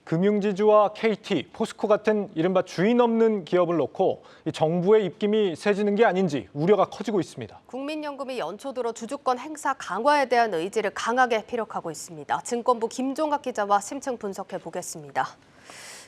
금융지주와 KT, 포스코 같은 이른바 주인 없는 기업을 놓고 정부의 입김이 세지는 게 아닌지 우려가 커지고 있습니다. 국민연금이 연초 들어 주주권 행사 강화에 대한 의지를 강하게 피력하고 있습니다. 증권부 김종각 기자와 심층 분석해 보겠습니다.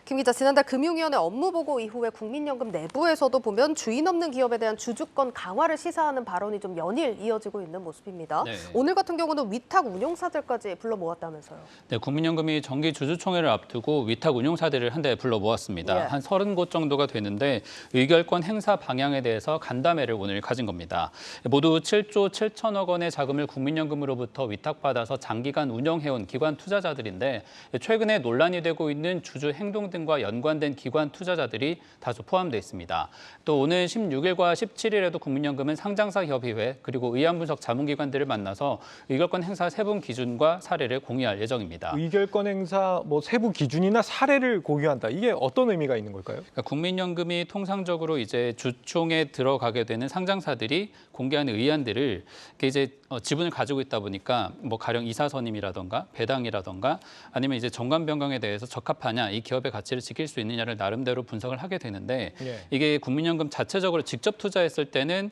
김 기자, 지난달 금융위원회 업무보고 이후에 국민연금 내부에서도 보면 주인 없는 기업에 대한 주주권 강화를 시사하는 발언이 좀 연일 이어지고 있는 모습입니다. 네. 오늘 같은 경우는 위탁 운용사들까지 불러 모았다면서요. 네, 국민연금이 정기 주주총회를 앞두고 위탁 운용사들을 한 대 불러 모았습니다. 예. 한 30곳 정도가 되는데 의결권 행사 방향에 대해서 간담회를 오늘 가진 겁니다. 모두 7조 7천억 원의 자금을 국민연금으로부터 위탁받아서 장기간 운영해온 기관 투자자들인데 최근에 논란이 되고 있는 주주 행동 등과 연관된 기관 투자자들이 다수 포함되어 있습니다. 또 오늘 16일과 17일에도 국민연금은 상장사 협의회 그리고 의안분석 자문기관들을 만나서 의결권 행사 세분 기준과 사례를 공유할 예정입니다. 의결권 행사 세부 기준이나 사례를 공유한다. 이게 어떤 의미가 있는 걸까요? 그러니까 국민연금이 통상적으로 이제 주총에 들어가게 되는 상장사들이 공개하는 의안들을 이제 지분을 가지고 있다 보니까 가령 이사 선임이라던가 배당이라던가 아니면 이제 정관 변경에 대해서 적합하냐, 이 기업의 가치를 지킬 수 있느냐를 나름대로 분석을 하게 되는데 이게 국민연금 자체적으로 직접 투자했을 때는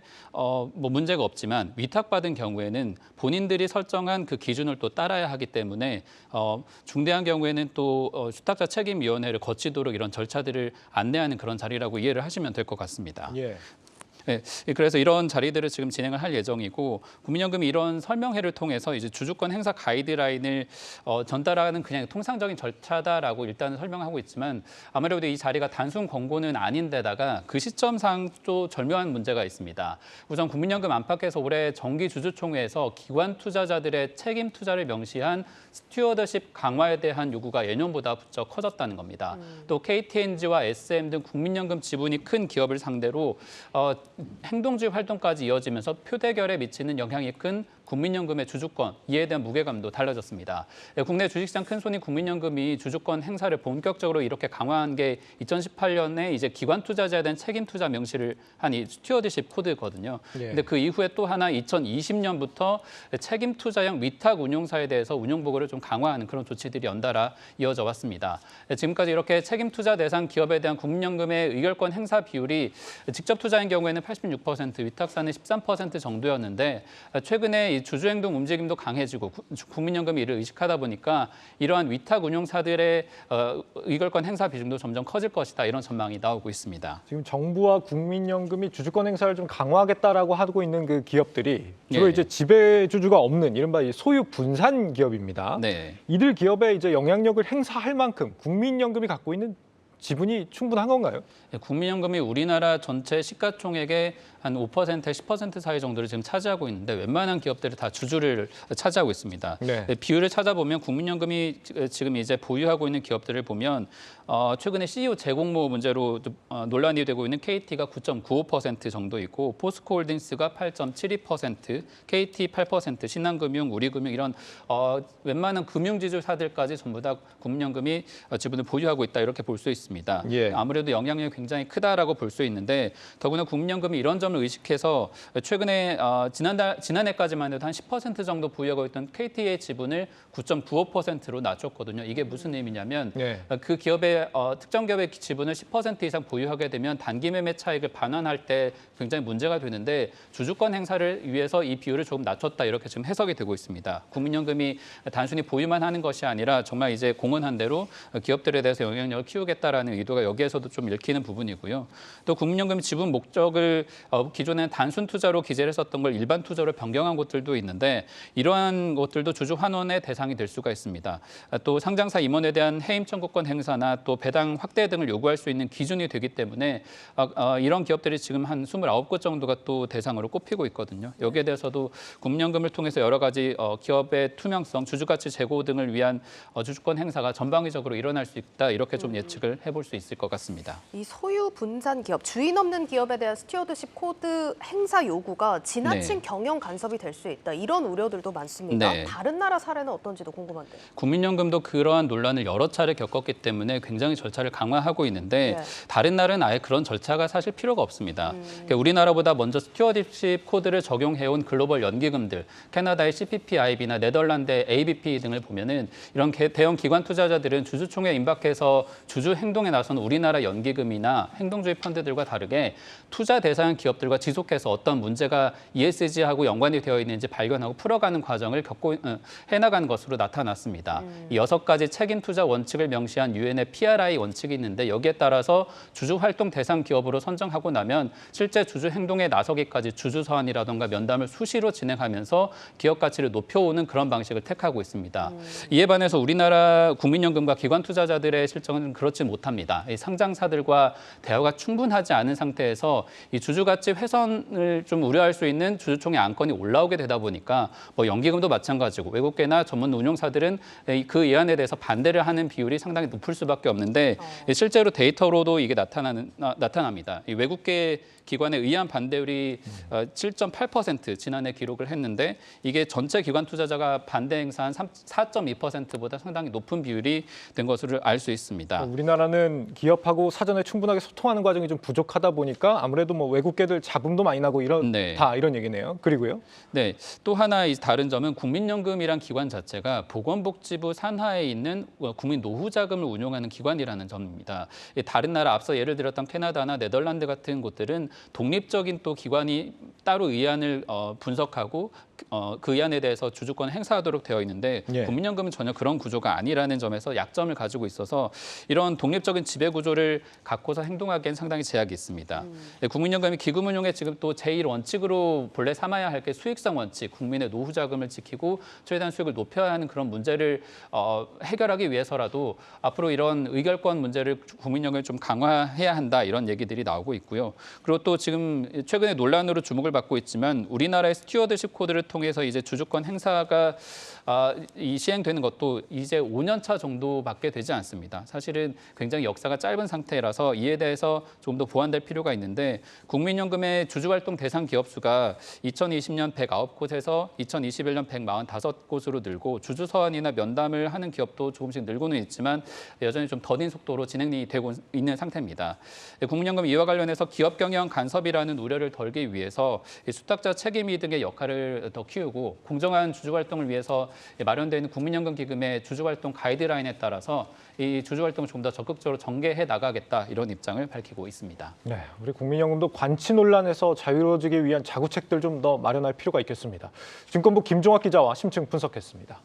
문제가 없지만 위탁받은 경우에는 본인들이 설정한 그 기준을 또 따라야 하기 때문에 중대한 경우에는 또 수탁자 책임위원회를 거치도록 이런 절차들을 안내하는 그런 자리라고 이해를 하시면 될 것 같습니다. 예. 네, 그래서 이런 자리들을 지금 진행을 할 예정이고 국민연금이 이런 설명회를 통해서 이제 주주권 행사 가이드라인을 전달하는 그냥 통상적인 절차다라고 일단은 설명하고 있지만 아무래도 이 자리가 단순 권고는 아닌데다가 그 시점상 또 절묘한 문제가 있습니다. 우선 국민연금 안팎에서 올해 정기 주주총회에서 기관 투자자들의 책임 투자를 명시한 스튜어드십 강화에 대한 요구가 예년보다 부쩍 커졌다는 겁니다. 또 KTNG와 SM 등 국민연금 지분이 큰 기업을 상대로 행동주의 활동까지 이어지면서 표대결에 미치는 영향이 큰 국민연금의 주주권, 이에 대한 무게감도 달라졌습니다. 국내 주식시장 큰손인 국민연금이 주주권 행사를 본격적으로 이렇게 강화한 게 2018년에 이제 기관 투자자에 대한 책임 투자 명시를 한 이 스튜어드십 코드거든요. 근데 그 이후에 또 하나 2020년부터 책임 투자형 위탁 운용사에 대해서 운용 보고를 좀 강화하는 그런 조치들이 연달아 이어져 왔습니다. 지금까지 이렇게 책임 투자 대상 기업에 대한 국민연금의 의결권 행사 비율이 직접 투자인 경우에는 86%, 위탁사는 13% 정도였는데 최근에 이 주주행동 움직임도 강해지고 국민연금이 이를 의식하다 보니까 이러한 위탁 운용사들의 의결권 행사 비중도 점점 커질 것이다, 이런 전망이 나오고 있습니다. 지금 정부와 국민연금이 주주권 행사를 좀 강화하겠다라고 하고 있는 그 기업들이 주로 이제 지배주주가 없는 이른바 소유 분산 기업입니다. 네. 이들 기업에 이제 영향력을 행사할 만큼 국민연금이 갖고 있는 지분이 충분한 건가요? 국민연금이 우리나라 전체 시가총액의 한 5%, 10% 사이 정도를 지금 차지하고 있는데 웬만한 기업들이 다 주주를 차지하고 있습니다. 네. 비율을 찾아보면 국민연금이 지금 이제 보유하고 있는 기업들을 보면 최근에 CEO 재공모 문제로 논란이 되고 있는 KT가 9.95% 정도 있고 포스코홀딩스가 8.72%, KT 8%, 신한금융, 우리금융 이런 웬만한 금융지주사들까지 전부 다 국민연금이 지분을 보유하고 있다, 이렇게 볼 수 있습니다. 예. 아무래도 영향력이 굉장히 크다라고 볼 수 있는데 더구나 국민연금이 이런 점을 의식해서 최근에 지난해까지만 해도 한 10% 정도 보유하고 있던 KT의 지분을 9.95%로 낮췄거든요. 이게 무슨 의미냐면 그 기업의 특정 기업의 지분을 10% 이상 보유하게 되면 단기 매매 차익을 반환할 때 굉장히 문제가 되는데 주주권 행사를 위해서 이 비율을 조금 낮췄다, 이렇게 지금 해석이 되고 있습니다. 국민연금이 단순히 보유만 하는 것이 아니라 정말 이제 공언한 대로 기업들에 대해서 영향력을 키우겠다라는 의도가 여기에서도 좀 읽히는 부분이고요. 또 국민연금 지분 목적을 기존에 단순 투자로 기재를 했었던 걸 일반 투자로 변경한 곳들도 있는데 이러한 것들도 주주 환원의 대상이 될 수가 있습니다. 또 상장사 임원에 대한 해임 청구권 행사나 또 배당 확대 등을 요구할 수 있는 기준이 되기 때문에 이런 기업들이 지금 한 29곳 정도가 또 대상으로 꼽히고 있거든요. 여기에 대해서도 국민연금을 통해서 여러 가지 기업의 투명성, 주주가치 제고 등을 위한 주주권 행사가 전방위적으로 일어날 수 있다, 이렇게 좀 예측을 해볼 수 있을 것 같습니다. 이 소유 분산 기업, 주인 없는 기업에 대한 스튜어드십 코드 행사 요구가 지나친 경영 간섭이 될 수 있다. 이런 우려들도 많습니다. 네. 다른 나라 사례는 어떤지도 궁금한데요. 국민연금도 그러한 논란을 여러 차례 겪었기 때문에 굉장히 절차를 강화하고 있는데 네. 다른 나라는 아예 그런 절차가 사실 필요가 없습니다. 그러니까 우리나라보다 먼저 스튜어디십 코드를 적용해온 글로벌 연기금들, 캐나다의 CPPIB나 네덜란드의 ABP 등을 보면은 이런 대형 기관 투자자들은 주주총회에 임박해서 주주 행동에 나선 우리나라 연기금이나 행동주의 펀드들과 다르게 투자 대상 기업들과 지속해서 어떤 문제가 ESG하고 연관이 되어 있는지 발견하고 풀어가는 과정을 해나간 것으로 나타났습니다. 이 6가지 책임 투자 원칙을 명시한 유엔의 PRI 원칙이 있는데 여기에 따라서 주주 활동 대상 기업으로 선정하고 나면 실제 주주 행동에 나서기까지 주주 서한이라든가 면담을 수시로 진행하면서 기업 가치를 높여오는 그런 방식을 택하고 있습니다. 이에 반해서 우리나라 국민연금과 기관 투자자들의 실정은 그렇지 못합니다. 이 상장사들과 대화가 충분하지 않은 상태에서 이 주주 가치 훼손을 좀 우려할 수 있는 주주총회 안건이 올라오게 되다 보니까 뭐 연기금도 마찬가지고 외국계나 전문 운용사들은 그 예안에 대해서 반대를 하는 비율이 상당히 높을 수밖에 없는데 실제로 데이터로도 이게 나타납니다. 이 외국계 기관의 의한 반대율이 7.8% 지난해 기록을 했는데 이게 전체 기관 투자자가 반대 행사한 4.2%보다 상당히 높은 비율이 된 것으로 알 수 있습니다. 우리나라는 기업하고 사전에 충분하게 소통하는 과정이 좀 부족하다 보니까 아무래도 뭐 외국계들 잡음도 많이 나고 이런 이런 얘기네요. 그리고요. 네, 또 하나 다른 점은 국민연금이란 기관 자체가 보건복지부 산하에 있는 국민 노후 자금을 운용하는 기관이라는 점입니다. 다른 나라 앞서 예를 들었던 캐나다나 네덜란드 같은 곳들은 독립적인 또 기관이 따로 의안을 분석하고 그 의안에 대해서 주주권 행사하도록 되어 있는데 예. 국민연금은 전혀 그런 구조가 아니라는 점에서 약점을 가지고 있어서 이런 독립적인 지배 구조를 갖고서 행동하기엔 상당히 제약이 있습니다. 국민연금이 기금운용의 지금 또 제1원칙으로 본래 삼아야 할 게 수익성 원칙, 국민의 노후 자금을 지키고 최대한 수익을 높여야 하는 그런 문제를 해결하기 위해서라도 앞으로 이런 의결권 문제를 국민연금이 좀 강화해야 한다 이런 얘기들이 나오고 있고요. 그리고 또 지금 최근에 논란으로 주목을 받고 있지만 우리나라의 스튜어드십 코드를 통해서 이제 주주권 행사가 이 시행되는 것도 이제 5년 차 정도밖에 되지 않습니다. 사실은 굉장히 역사가 짧은 상태라서 이에 대해서 좀 더 보완될 필요가 있는데 국민연금의 주주활동 대상 기업 수가 2020년 109곳에서 2021년 145곳으로 늘고 주주 서한이나 면담을 하는 기업도 조금씩 늘고는 있지만 여전히 좀 더딘 속도로 진행이 되고 있는 상태입니다. 국민연금 이와 관련해서 기업 경영 간섭이라는 우려를 덜기 위해서 수탁자 책임이 등의 역할을 더 키우고 공정한 주주활동을 위해서 마련되어 있는 국민연금 기금의 주주활동 가이드라인에 따라서 이 주주활동을 좀 더 적극적으로 전개해 나가겠다 이런 입장을 밝히고 있습니다. 네, 우리 국민연금도 관치 논란에서 자유로워지기 위한 자구책들 좀 더 마련할 필요가 있겠습니다. 증권부 김종학 기자와 심층 분석했습니다.